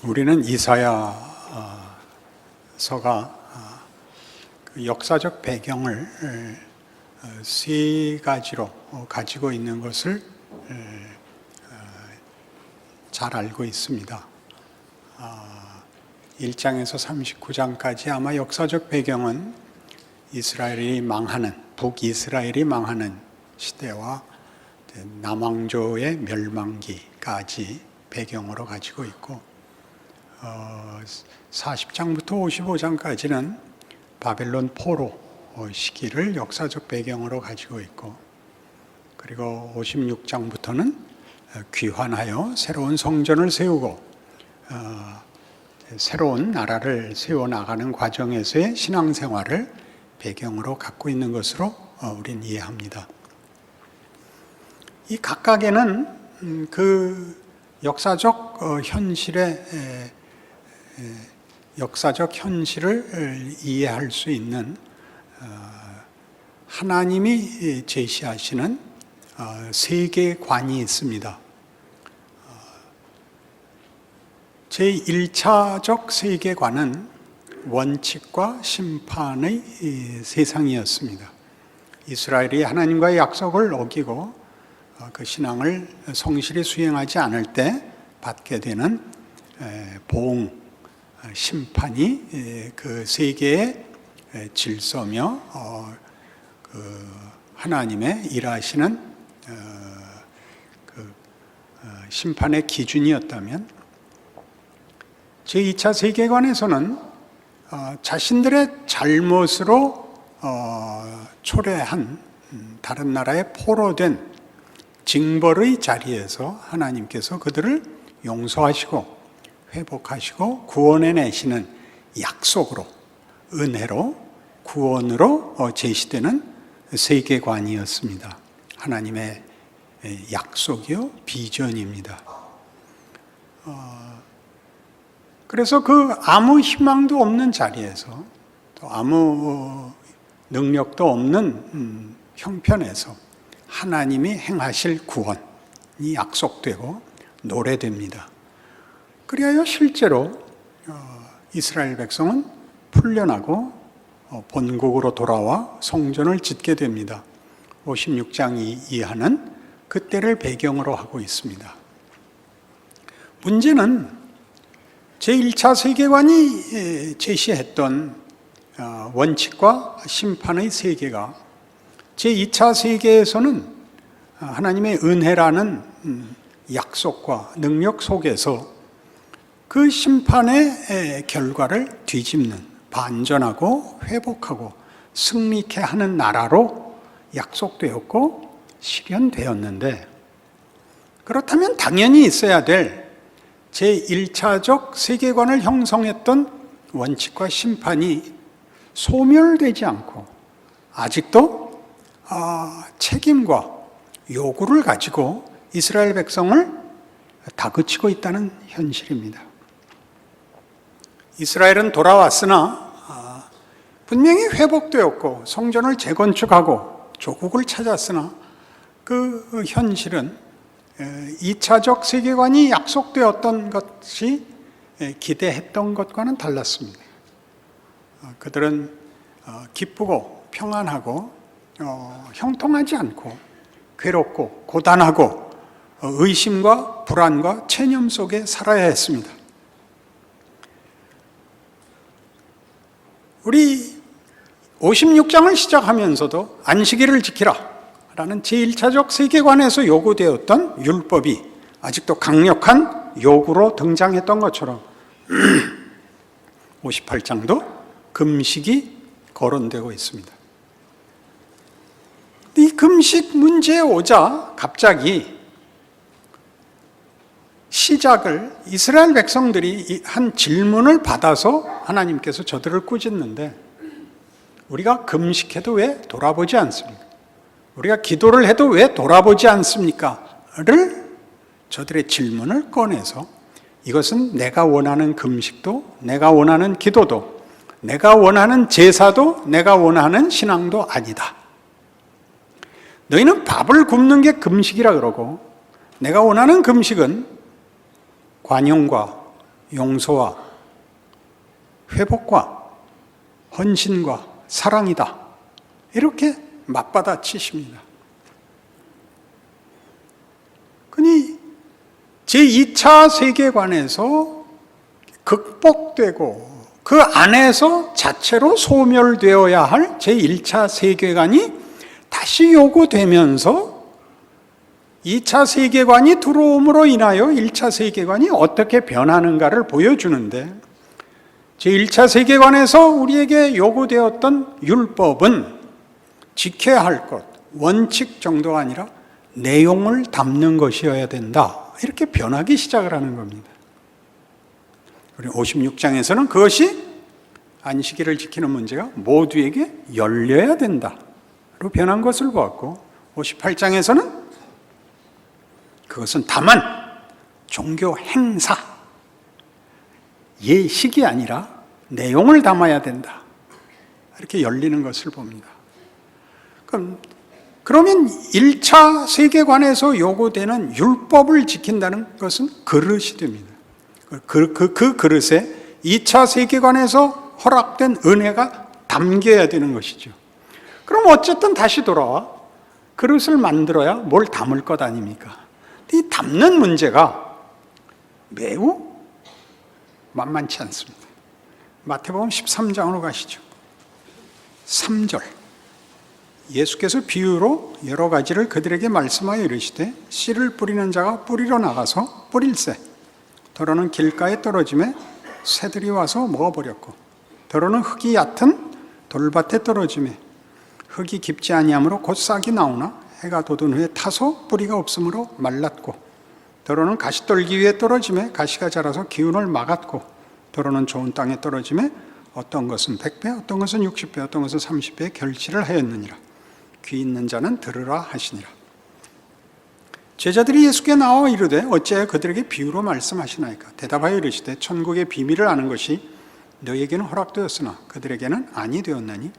우리는 이사야서가 그 역사적 배경을 세 가지로 가지고 있는 것을 잘 알고 있습니다. 1장에서 39장까지 아마 역사적 배경은 이스라엘이 망하는, 북이스라엘이 망하는 시대와 남왕조의 멸망기까지 배경으로 가지고 있고, 40장부터 55장까지는 바벨론 포로 시기를 역사적 배경으로 가지고 있고, 그리고 56장부터는 귀환하여 새로운 성전을 세우고 새로운 나라를 세워나가는 과정에서의 신앙생활을 배경으로 갖고 있는 것으로 우리는 이해합니다. 이 각각에는 그 역사적 현실을 이해할 수 있는 하나님이 제시하시는 세계관이 있습니다. 제1차적 세계관은 원칙과 심판의 세상이었습니다. 이스라엘이 하나님과의 약속을 어기고 그 신앙을 성실히 수행하지 않을 때 받게 되는 보응, 심판이 그 세계의 질서며 그 하나님의 일하시는 그 심판의 기준이었다면, 제2차 세계관에서는 자신들의 잘못으로 초래한 다른 나라에 포로된 징벌의 자리에서 하나님께서 그들을 용서하시고 회복하시고 구원해내시는 약속으로, 은혜로, 구원으로 제시되는 세계관이었습니다. 하나님의 약속이요, 비전입니다. 그래서 그 아무 희망도 없는 자리에서, 또 아무 능력도 없는 형편에서 하나님이 행하실 구원이 약속되고 노래됩니다. 그리하여 실제로 이스라엘 백성은 풀려나고 본국으로 돌아와 성전을 짓게 됩니다. 56장이 이하는 그때를 배경으로 하고 있습니다. 문제는 제1차 세계관이 제시했던 원칙과 심판의 세계가 제2차 세계에서는 하나님의 은혜라는 약속과 능력 속에서 그 심판의 결과를 뒤집는, 반전하고 회복하고 승리케 하는 나라로 약속되었고 실현되었는데, 그렇다면 당연히 있어야 될 제1차적 세계관을 형성했던 원칙과 심판이 소멸되지 않고 아직도 책임과 요구를 가지고 이스라엘 백성을 다그치고 있다는 현실입니다. 이스라엘은 돌아왔으나 분명히 회복되었고 성전을 재건축하고 조국을 찾았으나 그 현실은 2차적 세계관이 약속되었던 것이 기대했던 것과는 달랐습니다. 그들은 기쁘고 평안하고 형통하지 않고 괴롭고 고단하고 의심과 불안과 체념 속에 살아야 했습니다. 우리 56장을 시작하면서도 안식일을 지키라 라는 제1차적 세계관에서 요구되었던 율법이 아직도 강력한 요구로 등장했던 것처럼 58장도 금식이 거론되고 있습니다. 이 금식 문제에 오자 갑자기 시작을 이스라엘 백성들이 한 질문을 받아서 하나님께서 저들을 꾸짖는데, 우리가 금식해도 왜 돌아보지 않습니까? 우리가 기도를 해도 왜 돌아보지 않습니까? 를 저들의 질문을 꺼내서, 이것은 내가 원하는 금식도, 내가 원하는 기도도, 내가 원하는 제사도, 내가 원하는 신앙도 아니다. 너희는 밥을 굶는 게 금식이라 그러고, 내가 원하는 금식은 관용과 용서와 회복과 헌신과 사랑이다. 이렇게 맞받아치십니다. 그니 제2차 세계관에서 극복되고 그 안에서 자체로 소멸되어야 할 제1차 세계관이 다시 요구되면서 2차 세계관이 들어옴으로 인하여 1차 세계관이 어떻게 변하는가를 보여주는데, 제1차 세계관에서 우리에게 요구되었던 율법은 지켜야 할 것, 원칙 정도가 아니라 내용을 담는 것이어야 된다. 이렇게 변하기 시작을 하는 겁니다. 그리고 56장에서는 그것이 안식일을 지키는 문제가 모두에게 열려야 된다로 변한 것을 보았고, 58장에서는 그것은 다만 종교 행사, 예식이 아니라 내용을 담아야 된다. 이렇게 열리는 것을 봅니다. 그러면 1차 세계관에서 요구되는 율법을 지킨다는 것은 그릇이 됩니다. 그 그릇에 2차 세계관에서 허락된 은혜가 담겨야 되는 것이죠. 그럼 어쨌든 다시 돌아와 그릇을 만들어야 뭘 담을 것 아닙니까? 이 담는 문제가 매우 만만치 않습니다. 마태복음 13장으로 가시죠. 3절. 예수께서 비유로 여러 가지를 그들에게 말씀하여 이르시되, 씨를 뿌리는 자가 뿌리러 나가서 뿌릴새 더러는 길가에 떨어짐에 새들이 와서 먹어버렸고, 더러는 흙이 얕은 돌밭에 떨어짐에 흙이 깊지 아니하므로 곧 싹이 나오나 해가 돋은 후에 타서 뿌리가 없으므로 말랐고, 더러는 가시떨기 위에 떨어짐에 가시가 자라서 기운을 막았고, 더러는 좋은 땅에 떨어짐에 어떤 것은 100배, 어떤 것은 60배, 어떤 것은 30배의 결실을 하였느니라. 귀 있는 자는 들으라 하시니라. 제자들이 예수께 나와 이르되 어찌하여 그들에게 비유로 말씀하시나이까? 대답하여 이르시되 천국의 비밀을 아는 것이 너희에게는 허락되었으나 그들에게는 아니 되었나니,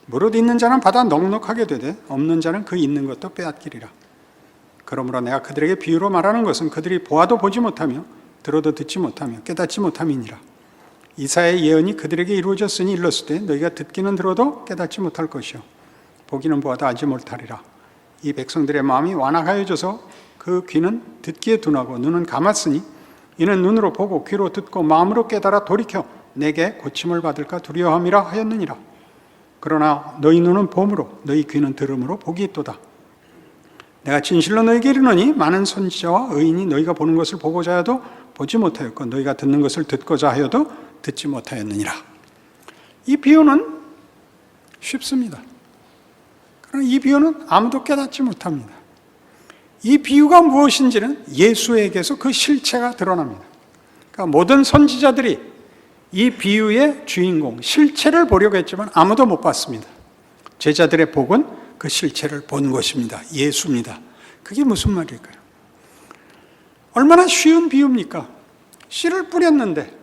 무릇 있는 자는 받아 넉넉하게 되되 없는 자는 그 있는 것도 빼앗기리라. 그러므로 내가 그들에게 비유로 말하는 것은 그들이 보아도 보지 못하며 들어도 듣지 못하며 깨닫지 못함이니라. 이사야의 예언이 그들에게 이루어졌으니 일렀으되 너희가 듣기는 들어도 깨닫지 못할 것이요 보기는 보아도 알지 못하리라. 이 백성들의 마음이 완악하여져서 그 귀는 듣기에 둔하고 눈은 감았으니 이는 눈으로 보고 귀로 듣고 마음으로 깨달아 돌이켜 내게 고침을 받을까 두려워함이라 하였느니라. 그러나 너희 눈은 봄으로 너희 귀는 들음으로 복이 있도다. 내가 진실로 너희에게 이르노니 많은 선지자와 의인이 너희가 보는 것을 보고자 하여도 보지 못하였고 너희가 듣는 것을 듣고자 하여도 듣지 못하였느니라. 이 비유는 쉽습니다. 그러나 이 비유는 아무도 깨닫지 못합니다. 이 비유가 무엇인지는 예수에게서 그 실체가 드러납니다. 그러니까 모든 선지자들이 이 비유의 주인공, 실체를 보려고 했지만 아무도 못 봤습니다. 제자들의 복은 그 실체를 본 것입니다. 예수입니다. 그게 무슨 말일까요? 얼마나 쉬운 비유입니까? 씨를 뿌렸는데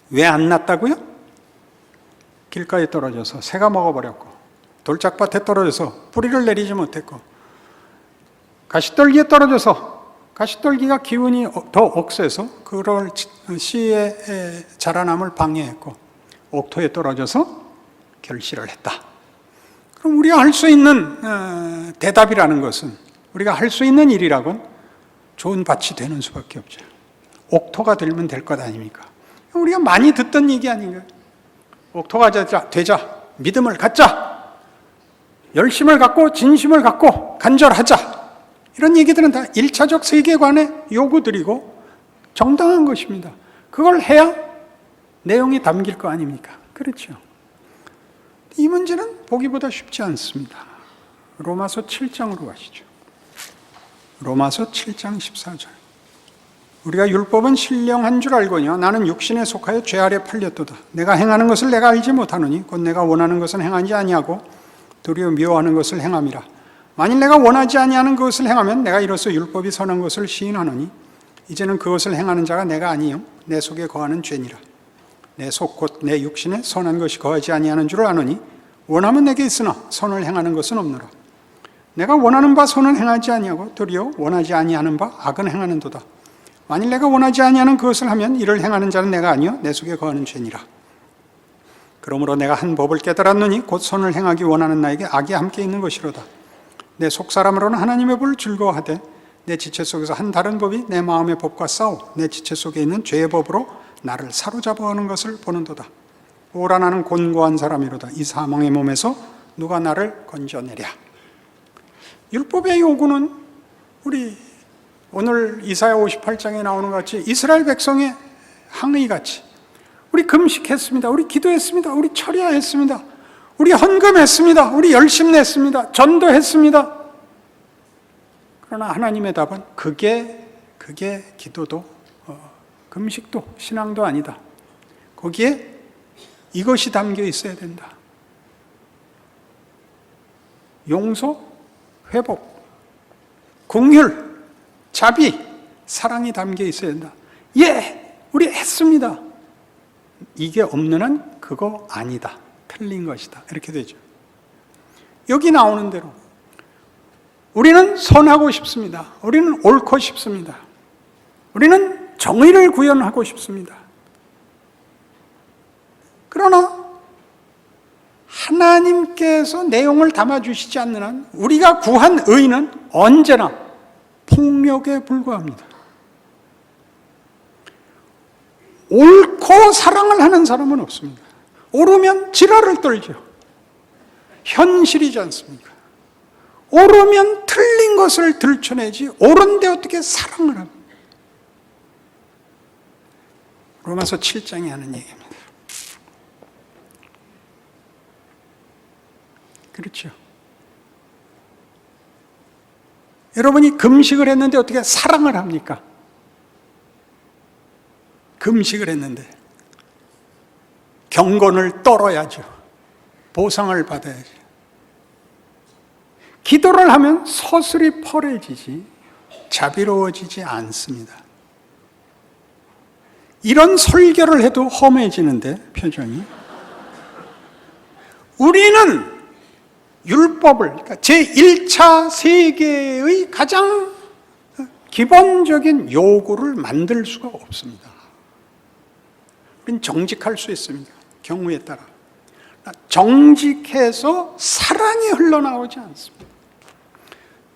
왜 안 났다고요? 길가에 떨어져서 새가 먹어버렸고, 돌짝밭에 떨어져서 뿌리를 내리지 못했고, 가시떨기에 떨어져서 가시떨기가 기운이 더 억세서 그럴 씨의 자라남을 방해했고, 옥토에 떨어져서 결실을 했다. 그럼 우리가 할 수 있는 대답이라는 것은, 우리가 할 수 있는 일이라곤 좋은 밭이 되는 수밖에 없죠. 옥토가 되면 될 것 아닙니까? 우리가 많이 듣던 얘기 아닌가요? 옥토가 되자, 믿음을 갖자, 열심을 갖고 진심을 갖고 간절하자, 이런 얘기들은 다 1차적 세계관의 요구들이고 정당한 것입니다. 그걸 해야 내용이 담길 거 아닙니까? 그렇죠. 이 문제는 보기보다 쉽지 않습니다. 로마서 7장으로 가시죠. 로마서 7장 14절. 우리가 율법은 신령한 줄 알거니와 나는 육신에 속하여 죄 아래 팔렸도다. 내가 행하는 것을 내가 알지 못하노니 곧 내가 원하는 것은 행하지 아니하고 도리어 미워하는 것을 행함이라. 만일 내가 원하지 아니하는 것을 행하면 내가 이로써 율법이 선한 것을 시인하노니 이제는 그것을 행하는 자가 내가 아니요 내 속에 거하는 죄니라. 내 속 곧 내 육신에 선한 것이 거하지 아니하는 줄을 아노니 원함은 내게 있으나 선을 행하는 것은 없노라. 내가 원하는 바 선은 행하지 아니하고 도리어 원하지 아니하는 바 악은 행하는도다. 만일 내가 원하지 아니하는 그것을 하면 이를 행하는 자는 내가 아니요 내 속에 거하는 죄니라. 그러므로 내가 한 법을 깨달았노니 곧 선을 행하기 원하는 나에게 악이 함께 있는 것이로다. 내 속사람으로는 하나님의 법을 즐거워하되 내 지체 속에서 한 다른 법이 내 마음의 법과 싸워 내 지체 속에 있는 죄의 법으로 나를 사로잡아오는 것을 보는도다. 오라 나는 곤고한 사람이로다. 이 사망의 몸에서 누가 나를 건져내랴. 율법의 요구는 우리 오늘 이사야 58장에 나오는 것 같이 이스라엘 백성의 항의같이 우리 금식했습니다. 우리 기도했습니다. 우리 철야했습니다. 우리 헌금했습니다. 우리 열심 냈습니다. 전도했습니다. 그러나 하나님의 답은 그게 기도도 금식도 신앙도 아니다. 거기에 이것이 담겨 있어야 된다. 용서, 회복, 긍휼, 자비, 사랑이 담겨 있어야 된다. 예, 우리 했습니다. 이게 없는 한 그거 아니다. 틀린 것이다. 이렇게 되죠. 여기 나오는 대로 우리는 선하고 싶습니다. 우리는 옳고 싶습니다. 우리는 정의를 구현하고 싶습니다. 그러나 하나님께서 내용을 담아주시지 않는 한 우리가 구한 의는 언제나 폭력에 불과합니다. 옳고 사랑을 하는 사람은 없습니다. 옳으면 지랄을 떨죠. 현실이지 않습니까? 옳으면 틀린 것을 들춰내지 옳은데 어떻게 사랑을 합니까? 로마서 7장이 하는 얘기입니다. 그렇죠. 여러분이 금식을 했는데 어떻게 사랑을 합니까? 금식을 했는데 경건을 떨어야죠. 보상을 받아야죠. 기도를 하면 서슬이 펄해지지 자비로워지지 않습니다. 이런 설교를 해도 험해지는데 표정이. 우리는 율법을, 그러니까 제1차 세계의 가장 기본적인 요구를 만들 수가 없습니다. 우리는 정직할 수 있습니다. 경우에 따라. 정직해서 사랑이 흘러나오지 않습니다.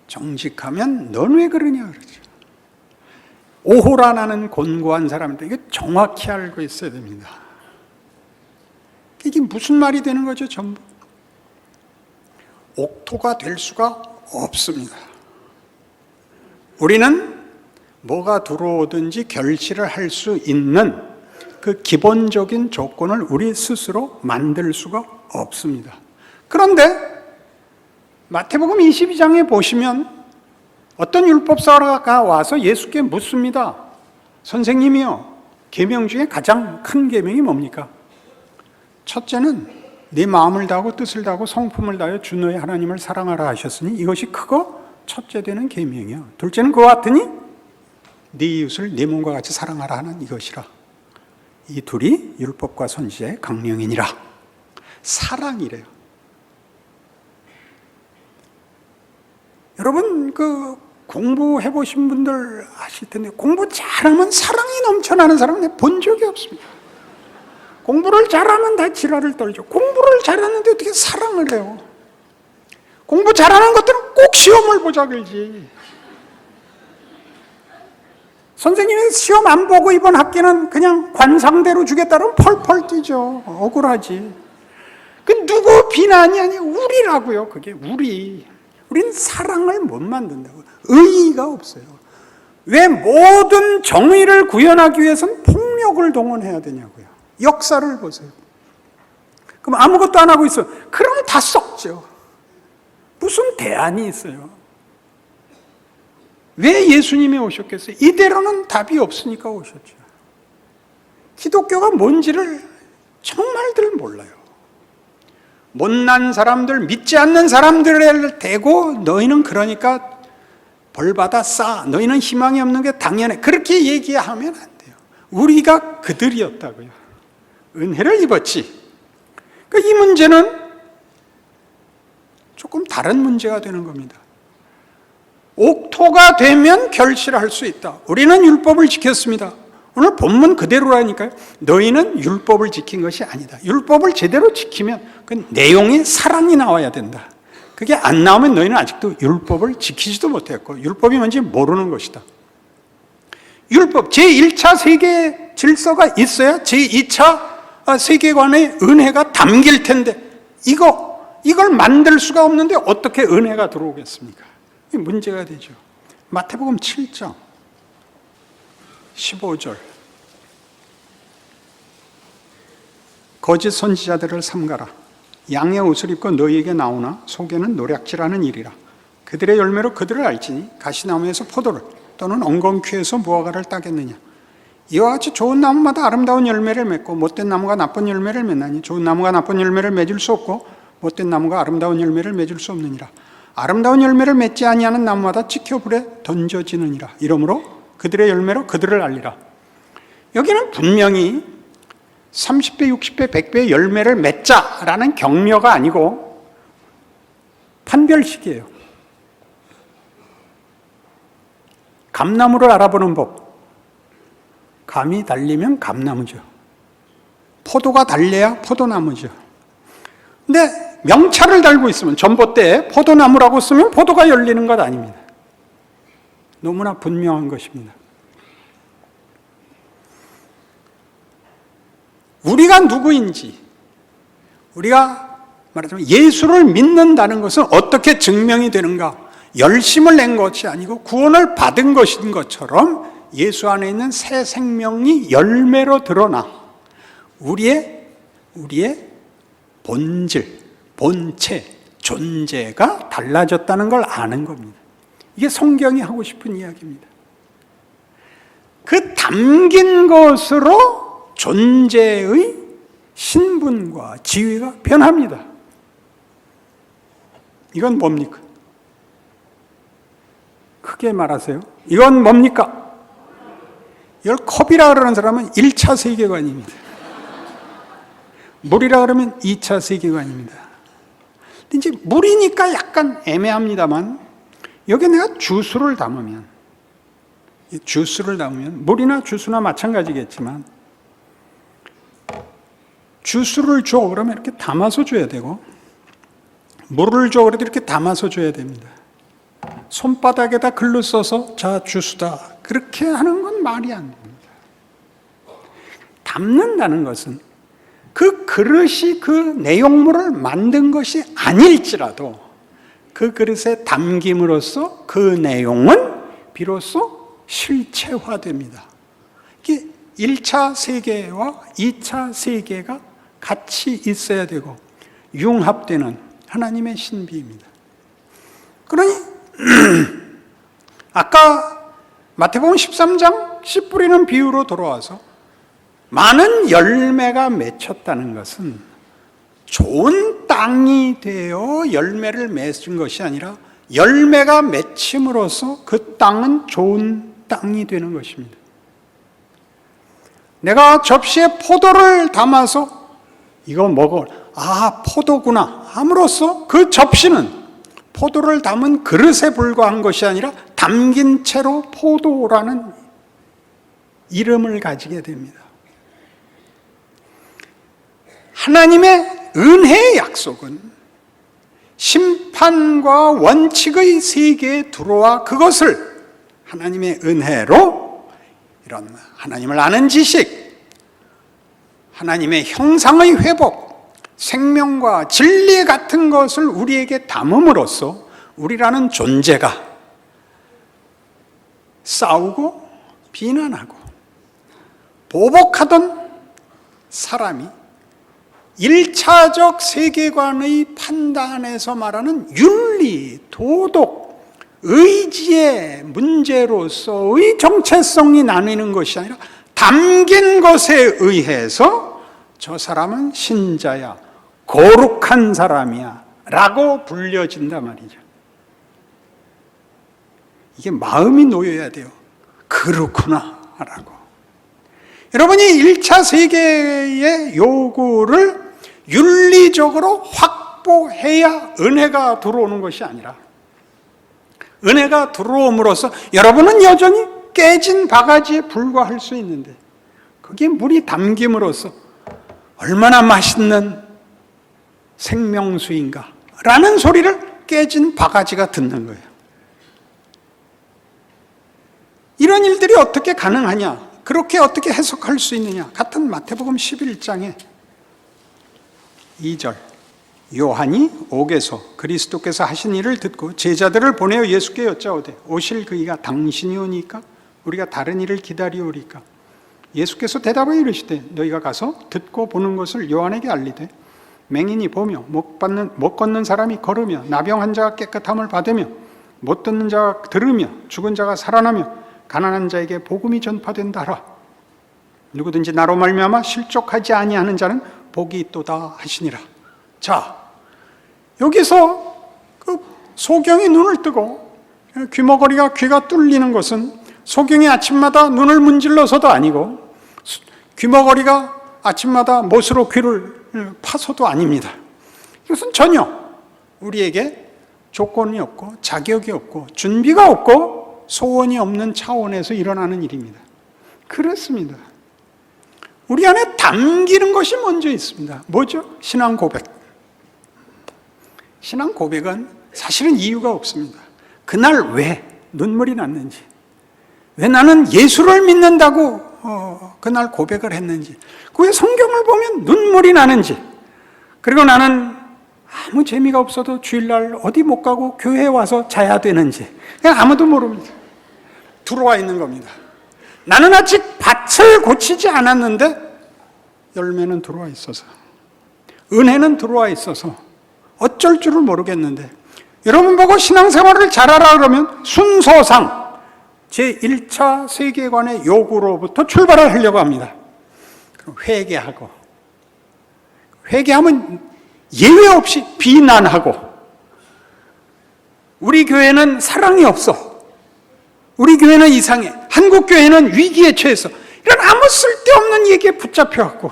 정직하면 넌 왜 그러냐 그러죠. 오호라 나는 곤고한 사람인데 이거 정확히 알고 있어야 됩니다. 이게 무슨 말이 되는 거죠, 전부? 옥토가 될 수가 없습니다. 우리는 뭐가 들어오든지 결실을 할 수 있는 그 기본적인 조건을 우리 스스로 만들 수가 없습니다. 그런데 마태복음 22장에 보시면 어떤 율법사가 와서 예수께 묻습니다. 선생님이요, 계명 중에 가장 큰 계명이 뭡니까? 첫째는 네 마음을 다하고 뜻을 다하고 성품을 다하여 주 너의 하나님을 사랑하라 하셨으니 이것이 크고 첫째 되는 계명이요. 둘째는 그와 같으니 네 이웃을 네 몸과 같이 사랑하라 하는 이것이라. 이 둘이 율법과 선지자의 강령이니라. 사랑이래요. 여러분 공부해 보신 분들 아실 텐데 공부 잘하면 사랑이 넘쳐나는 사람은 내가 본 적이 없습니다. 공부를 잘하면 다 지랄을 떨죠. 공부를 잘하는데 어떻게 사랑을 해요? 공부 잘하는 것들은 꼭 시험을 보자 그러지. 선생님이 시험 안 보고 이번 학기는 그냥 관상대로 주겠다면 펄펄 뛰죠. 억울하지. 그 누구 비난이 아니에요. 우리라고요. 그게 우리. 우린 사랑을 못 만든다고. 의의가 없어요. 왜 모든 정의를 구현하기 위해서는 폭력을 동원해야 되냐고요. 역사를 보세요. 그럼 아무것도 안 하고 있어요. 그럼 다 썩죠. 무슨 대안이 있어요? 왜 예수님이 오셨겠어요? 이대로는 답이 없으니까 오셨죠. 기독교가 뭔지를 정말들 몰라요. 못난 사람들, 믿지 않는 사람들을 대고 너희는 그러니까 벌받아 싸. 너희는 희망이 없는 게 당연해. 그렇게 얘기하면 안 돼요. 우리가 그들이었다고요. 은혜를 입었지. 이 문제는 조금 다른 문제가 되는 겁니다. 옥토가 되면 결실할 수 있다. 우리는 율법을 지켰습니다. 오늘 본문 그대로라니까요. 너희는 율법을 지킨 것이 아니다. 율법을 제대로 지키면 그 내용에 사랑이 나와야 된다. 그게 안 나오면 너희는 아직도 율법을 지키지도 못했고 율법이 뭔지 모르는 것이다. 율법, 제1차 세계 질서가 있어야 제2차 세계관의 은혜가 담길 텐데 이걸 만들 수가 없는데 어떻게 은혜가 들어오겠습니까? 이게 문제가 되죠. 마태복음 7장 15절 거짓 선지자들을 삼가라. 양의 옷을 입고 너희에게 나오나 속에는 노략질하는 일이라. 그들의 열매로 그들을 알지니 가시나무에서 포도를 또는 엉겅퀴에서 무화과를 따겠느냐. 이와 같이 좋은 나무마다 아름다운 열매를 맺고 못된 나무가 나쁜 열매를 맺나니 좋은 나무가 나쁜 열매를 맺을 수 없고 못된 나무가 아름다운 열매를 맺을 수 없느니라. 아름다운 열매를 맺지 아니하는 나무마다 찍혀 불에 던져지느니라. 이러므로 그들의 열매로 그들을 알리라. 여기는 분명히 30배, 60배, 100배의 열매를 맺자라는 격려가 아니고 판별식이에요. 감나무를 알아보는 법. 감이 달리면 감나무죠. 포도가 달려야 포도나무죠. 근데 명찰을 달고 있으면 전봇대에 포도나무라고 쓰면 포도가 열리는 것 아닙니다. 너무나 분명한 것입니다. 우리가 누구인지, 우리가 말하자면 예수를 믿는다는 것은 어떻게 증명이 되는가? 열심을 낸 것이 아니고 구원을 받은 것인 것처럼 예수 안에 있는 새 생명이 열매로 드러나 우리의 본질, 본체, 존재가 달라졌다는 걸 아는 겁니다. 이게 성경이 하고 싶은 이야기입니다. 그 담긴 것으로 존재의 신분과 지위가 변합니다. 이건 뭡니까? 크게 말하세요. 이건 뭡니까? 이걸 컵이라 그러는 사람은 1차 세계관입니다. 물이라 그러면 2차 세계관입니다. 근데 이제 물이니까 약간 애매합니다만 여기 내가 주스를 담으면 물이나 주스나 마찬가지겠지만 주스를 줘 그러면 이렇게 담아서 줘야 되고 물을 줘 그래도 이렇게 담아서 줘야 됩니다. 손바닥에다 글로 써서 자 주스다 그렇게 하는 건 말이 안 됩니다. 담는다는 것은 그 그릇이 그 내용물을 만든 것이 아닐지라도 그 그릇에 담김으로써 그 내용은 비로소 실체화됩니다. 이게 1차 세계와 2차 세계가 같이 있어야 되고 융합되는 하나님의 신비입니다. 그러니 아까 마태복음 13장 씨 뿌리는 비유로 돌아와서 많은 열매가 맺혔다는 것은 좋은 땅이 되어 열매를 맺은 것이 아니라 열매가 맺힘으로써 그 땅은 좋은 땅이 되는 것입니다. 내가 접시에 포도를 담아서 이거 먹어, 아 포도구나 함으로써 그 접시는 포도를 담은 그릇에 불과한 것이 아니라 담긴 채로 포도라는 이름을 가지게 됩니다. 하나님의 은혜의 약속은 심판과 원칙의 세계에 들어와 그것을 하나님의 은혜로 이런 하나님을 아는 지식, 하나님의 형상의 회복, 생명과 진리 같은 것을 우리에게 담음으로써 우리라는 존재가 싸우고 비난하고 보복하던 사람이 1차적 세계관의 판단에서 말하는 윤리, 도덕, 의지의 문제로서의 정체성이 나뉘는 것이 아니라 담긴 것에 의해서 저 사람은 신자야, 거룩한 사람이야 라고 불려진단 말이죠. 이게 마음이 놓여야 돼요. 그렇구나 라고. 여러분이 1차 세계의 요구를 윤리적으로 확보해야 은혜가 들어오는 것이 아니라 은혜가 들어옴으로써 여러분은 여전히 깨진 바가지에 불과할 수 있는데 거기에 물이 담김으로써 얼마나 맛있는 생명수인가 라는 소리를 깨진 바가지가 듣는 거예요. 이런 일들이 어떻게 가능하냐? 그렇게 어떻게 해석할 수 있느냐? 같은 마태복음 11장에 2절, 요한이 옥에서 그리스도께서 하신 일을 듣고 제자들을 보내어 예수께 여짜오되 오실 그이가 당신이 오니까 우리가 다른 일을 기다리오리까? 예수께서 대답하여 이르시되 너희가 가서 듣고 보는 것을 요한에게 알리되 맹인이 보며 못 걷는 사람이 걸으며 나병 환자가 깨끗함을 받으며 못 듣는 자가 들으며 죽은 자가 살아나며 가난한 자에게 복음이 전파된다 하라. 누구든지 나로 말미암아 실족하지 아니하는 자는 복이 있도다 하시니라. 자, 여기서 그 소경이 눈을 뜨고 귀머거리가 귀가 뚫리는 것은 소경이 아침마다 눈을 문질러서도 아니고 귀머거리가 아침마다 못으로 귀를 파서도 아닙니다. 이것은 전혀 우리에게 조건이 없고 자격이 없고 준비가 없고 소원이 없는 차원에서 일어나는 일입니다. 그렇습니다. 우리 안에 담기는 것이 먼저 있습니다. 뭐죠? 신앙 고백. 신앙 고백은 사실은 이유가 없습니다. 그날 왜 눈물이 났는지, 왜 나는 예수를 믿는다고 그날 고백을 했는지, 왜 성경을 보면 눈물이 나는지, 그리고 나는 아무 재미가 없어도 주일날 어디 못 가고 교회에 와서 자야 되는지 그냥 아무도 모릅니다. 들어와 있는 겁니다. 나는 아직 밭을 고치지 않았는데 열매는 들어와 있어서, 은혜는 들어와 있어서 어쩔 줄을 모르겠는데, 여러분 보고 신앙생활을 잘하라 그러면 순서상 제1차 세계관의 요구로부터 출발을 하려고 합니다. 회개하고, 회개하면 예외 없이 비난하고, 우리 교회는 사랑이 없어, 우리 교회는 이상해, 한국 교회는 위기에 처해서, 이런 아무 쓸데없는 얘기에 붙잡혀갖고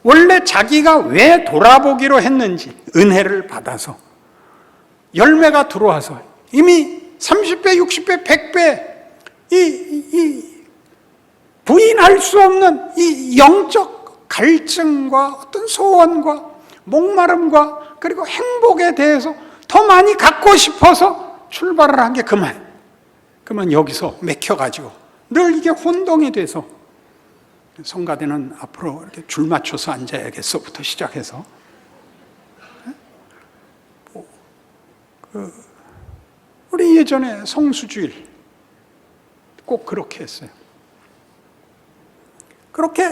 원래 자기가 왜 돌아보기로 했는지 은혜를 받아서 열매가 들어와서 이미 30배, 60배, 100배 부인할 수 없는 이 영적 갈증과 어떤 소원과 목마름과 그리고 행복에 대해서 더 많이 갖고 싶어서 출발을 한 게 그만 여기서 맥혀가지고 늘 이게 혼동이 돼서 성가대는 앞으로 이렇게 줄 맞춰서 앉아야겠어부터 시작해서 우리 예전에 성수주일 꼭 그렇게 했어요. 그렇게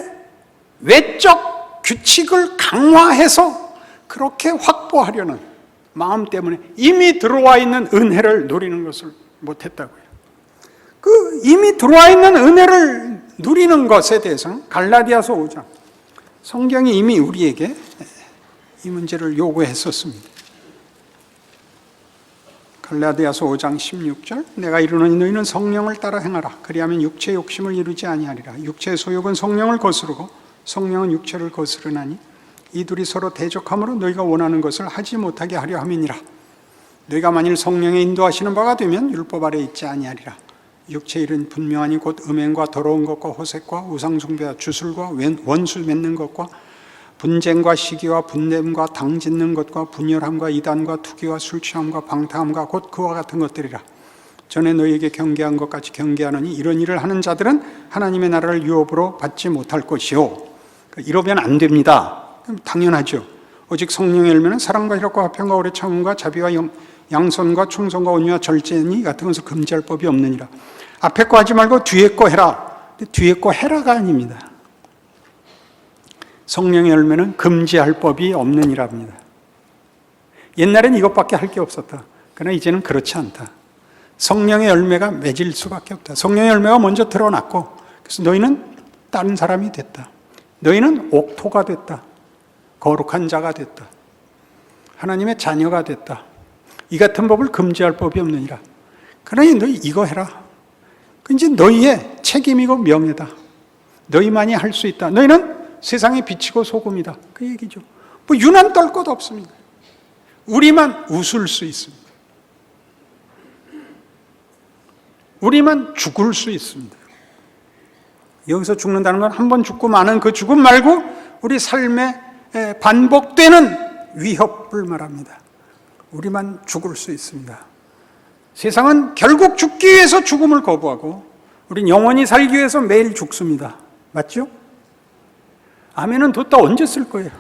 외적 규칙을 강화해서 그렇게 확보하려는 마음 때문에 이미 들어와 있는 은혜를 누리는 것을 못했다고요. 그 이미 들어와 있는 은혜를 누리는 것에 대해서는 갈라디아서 5장, 성경이 이미 우리에게 이 문제를 요구했었습니다. 갈라디아서 5장 16절, 내가 이르노니 너희는 성령을 따라 행하라. 그리하면 육체의 욕심을 이루지 아니하리라. 육체의 소욕은 성령을 거스르고 성령은 육체를 거스르나니 이 둘이 서로 대적함으로 너희가 원하는 것을 하지 못하게 하려 함이니라. 너희가 만일 성령의 인도하시는 바가 되면 율법 아래 있지 아니하리라. 육체의 일은 분명하니 곧 음행과 더러운 것과 호색과 우상숭배와 주술과 원수 맺는 것과 분쟁과 시기와 분냄과 당짓는 것과 분열함과 이단과 투기와 술취함과 방탕함과 곧 그와 같은 것들이라. 전에 너희에게 경계한 것 같이 경계하노니 이런 일을 하는 자들은 하나님의 나라를 유업으로 받지 못할 것이요. 이러면 안 됩니다. 당연하죠. 오직 성령의 열매는 사랑과 희락과 화평과 오래 참음과 자비와 양선과 충성과 온유와 절제니 같은 것을 금지할 법이 없느니라. 앞에 거 하지 말고 뒤에 거 해라. 뒤에 거 해라가 아닙니다. 성령의 열매는 금지할 법이 없느니랍니다. 옛날엔 이것밖에 할 게 없었다. 그러나 이제는 그렇지 않다. 성령의 열매가 맺을 수밖에 없다. 성령의 열매가 먼저 드러났고, 그래서 너희는 다른 사람이 됐다. 너희는 옥토가 됐다. 거룩한 자가 됐다. 하나님의 자녀가 됐다. 이 같은 법을 금지할 법이 없느니라. 그러니 너희 이거 해라. 그 이제 너희의 책임이고 명예다. 너희만이 할 수 있다. 너희는 세상의 빛이고 소금이다. 그 얘기죠. 뭐 유난 떨 것 없습니다. 우리만 웃을 수 있습니다. 우리만 죽을 수 있습니다. 여기서 죽는다는 건 한 번 죽고 마는 그 죽음 말고 우리 삶에 반복되는 위협을 말합니다. 우리만 죽을 수 있습니다. 세상은 결국 죽기 위해서 죽음을 거부하고 우린 영원히 살기 위해서 매일 죽습니다. 맞죠? 아멘은 뒀다 언제 쓸 거예요?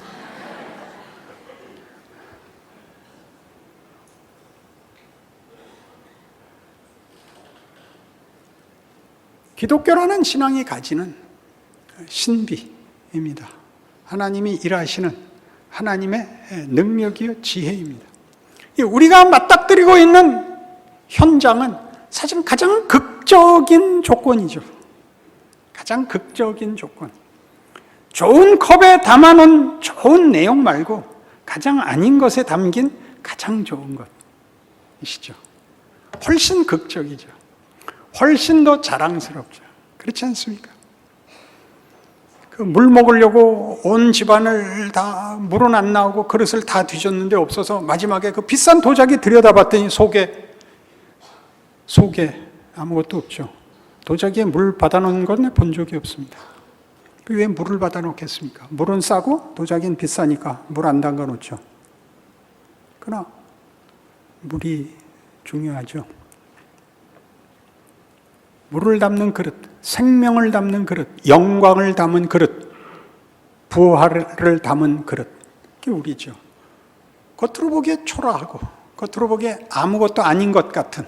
기독교라는 신앙이 가지는 신비입니다. 하나님이 일하시는 하나님의 능력이요 지혜입니다. 우리가 맞닥뜨리고 있는 현장은 사실 가장 극적인 조건이죠. 가장 극적인 조건. 좋은 컵에 담아놓은 좋은 내용 말고 가장 아닌 것에 담긴 가장 좋은 것이시죠. 훨씬 극적이죠. 훨씬 더 자랑스럽죠. 그렇지 않습니까? 그 물 먹으려고 온 집안을 다 물은 안 나오고 그릇을 다 뒤졌는데 없어서 마지막에 그 비싼 도자기 들여다봤더니 속에 아무것도 없죠. 도자기에 물 받아놓은 건 본 적이 없습니다. 왜 물을 받아놓겠습니까? 물은 싸고 도자기는 비싸니까 물 안 담가놓죠. 그러나 물이 중요하죠. 물을 담는 그릇, 생명을 담는 그릇, 영광을 담은 그릇, 부활을 담은 그릇, 그게 우리죠. 겉으로 보기에 초라하고 겉으로 보기에 아무것도 아닌 것 같은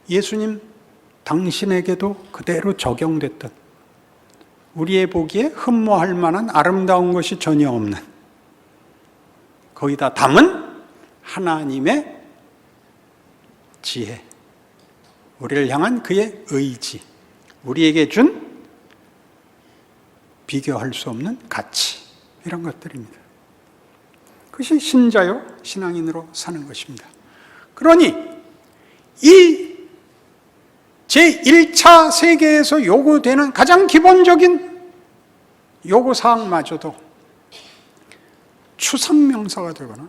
예수님 당신에게도 그대로 적용됐던 우리의 보기에 흠모할 만한 아름다운 것이 전혀 없는 거기다 담은 하나님의 지혜, 우리를 향한 그의 의지, 우리에게 준 비교할 수 없는 가치, 이런 것들입니다. 그것이 신자요 신앙인으로 사는 것입니다. 그러니 이 제1차 세계에서 요구되는 가장 기본적인 요구사항마저도 추상명사가 되거나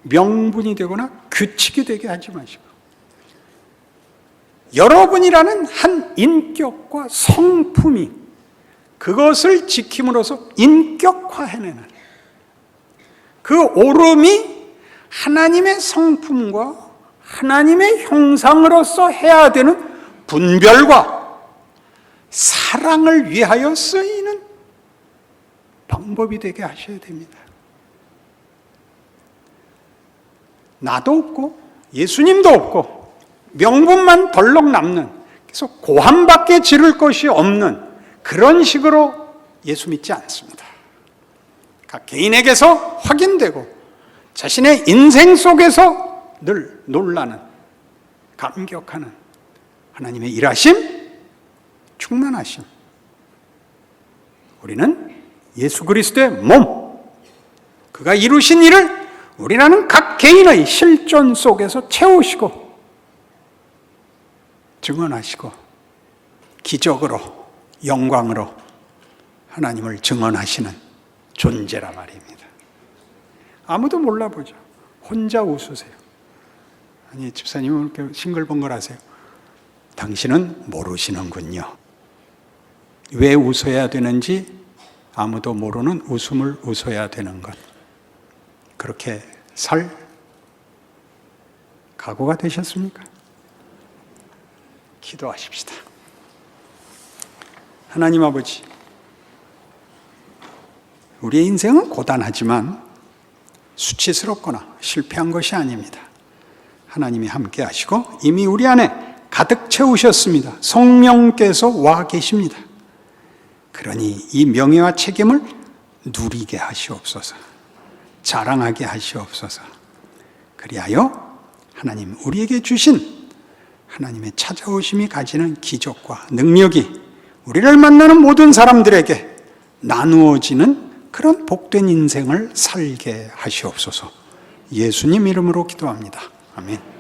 명분이 되거나 규칙이 되게 하지 마시고 여러분이라는 한 인격과 성품이 그것을 지킴으로써 인격화해내는 그 오름이 하나님의 성품과 하나님의 형상으로서 해야 되는 분별과 사랑을 위하여 쓰이는 방법이 되게 하셔야 됩니다. 나도 없고 예수님도 없고 명분만 덜렁 남는, 그래서 고함밖에 지를 것이 없는 그런 식으로 예수 믿지 않습니다. 각 개인에게서 확인되고 자신의 인생 속에서 늘 놀라는, 감격하는 하나님의 일하심, 충만하심. 우리는 예수 그리스도의 몸, 그가 이루신 일을 우리라는 각 개인의 실존 속에서 채우시고 증언하시고 기적으로 영광으로 하나님을 증언하시는 존재라 말입니다. 아무도 몰라보죠. 혼자 웃으세요. 아니, 집사님은 이렇게 싱글벙글하세요. 당신은 모르시는군요. 왜 웃어야 되는지 아무도 모르는 웃음을 웃어야 되는 것. 그렇게 살 각오가 되셨습니까? 기도하십시다. 하나님 아버지, 우리의 인생은 고단하지만 수치스럽거나 실패한 것이 아닙니다. 하나님이 함께 하시고 이미 우리 안에 가득 채우셨습니다. 성령께서 와 계십니다. 그러니 이 명예와 책임을 누리게 하시옵소서. 자랑하게 하시옵소서. 그리하여 하나님 우리에게 주신 하나님의 찾아오심이 가지는 기적과 능력이 우리를 만나는 모든 사람들에게 나누어지는 그런 복된 인생을 살게 하시옵소서. 예수님 이름으로 기도합니다. 아멘.